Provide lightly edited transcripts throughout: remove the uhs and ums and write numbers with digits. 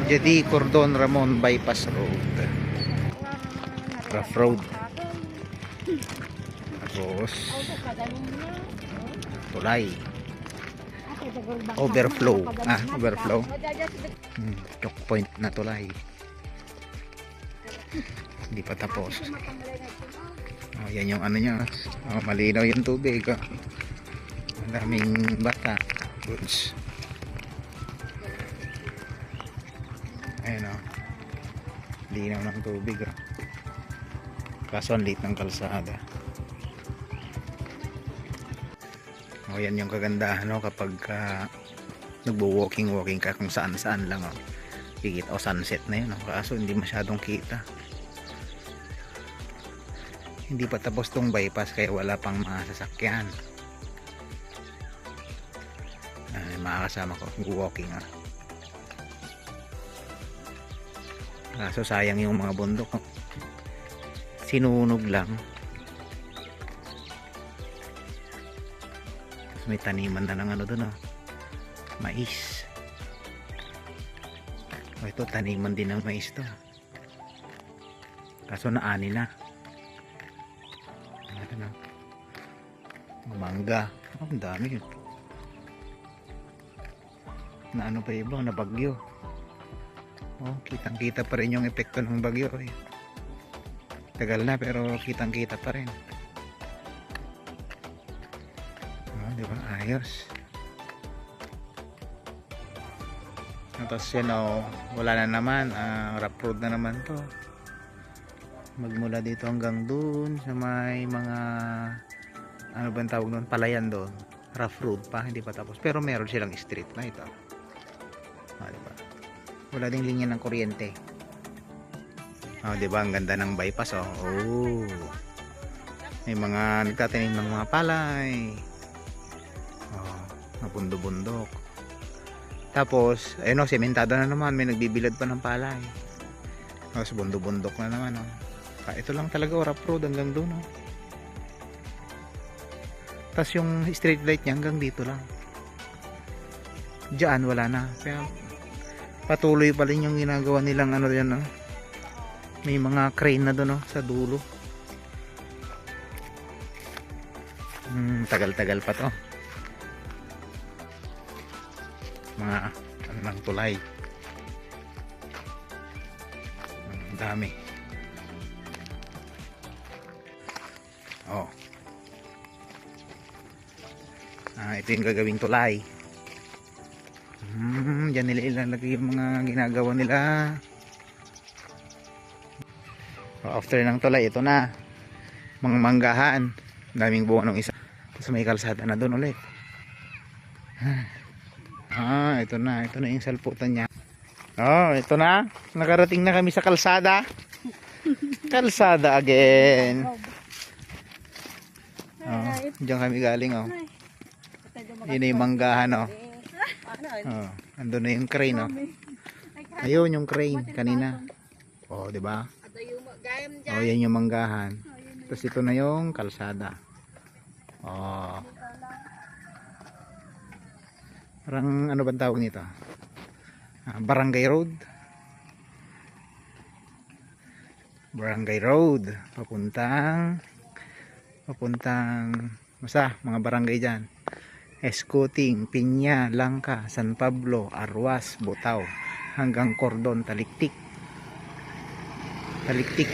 Jadi Cordon Ramon Bypass Road, rough road. Tapos tulay, overflow, overflow. Choke point na tulay, hindi pa tapos. Yan yung ano nya, malinaw yung tubig. Ang daming bata, goods. Ayan linaw ng tubig. Kaso ang liit ng kalsada. Yan yung kagandahan kapag nagbo-walking ka kung saan lang. Kikita sunset na yun. Kaso hindi masyadong kita. Hindi pa tapos tong bypass kaya wala pang mga sasakyan. Mga kasama ko walking kaso sayang yung mga bundok. Sinunog lang. Tapos may taniman na ng doon mais. Ito taniman din ng mais to. Kaso naani na. Mangga. Ang dami yun. Na ano pa iba, na bagyo. Kitang kita pa rin yung epekto ng bagyo. Tagal na pero kitang kita pa rin. Diba? Ayos. Tapos yan wala na naman. Rough road na naman to. Magmula dito hanggang dun sa may mga ano ba ang tawag doon? Palayan doon. Rough road pa, hindi pa tapos. Pero meron silang street na ito. Diba? Wala ding linya ng kuryente. Diba? Ang ganda ng bypass. May mga nagtatanim ng mga palay. Nabundo-bundok. Tapos, sementado na naman. May nagbibilad pa ng palay. Tapos, bundo-bundok na naman. Ito lang talaga, rough road hanggang doon. Tapos yung street light niya hanggang dito lang. Diyan wala na. Kaya patuloy pa rin yung ginagawa nilang yan. May mga crane na doon sa dulo. Tagal-tagal pa to. Mga ng tulay. Ang dami. Ito yung gagawing tulay. Diyan nila ilalagay yung mga ginagawa nila. After ng tulay, ito na mga manggahan. Daming bunga ng isa. Tapos may kalsada na doon ulit. Ito na yung salputan niya. Ito na. Nakarating na kami sa kalsada. Kalsada again. Diyan kami galing. Yun yung manggahan. Andun na yung crane. Ayun yung crane kanina. Diba? Yan yung manggahan. Tapos ito na yung kalsada. Parang ano bang tawag nito? Barangay road. Barangay road. Papuntang mga barangay dyan. Escoting, Piña, Langka, San Pablo, Arwas, Butaw, hanggang Cordon, Taliktik,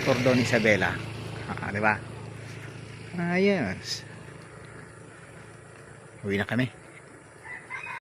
Cordon, Isabela. Diba? Ayos. Uwi na kami.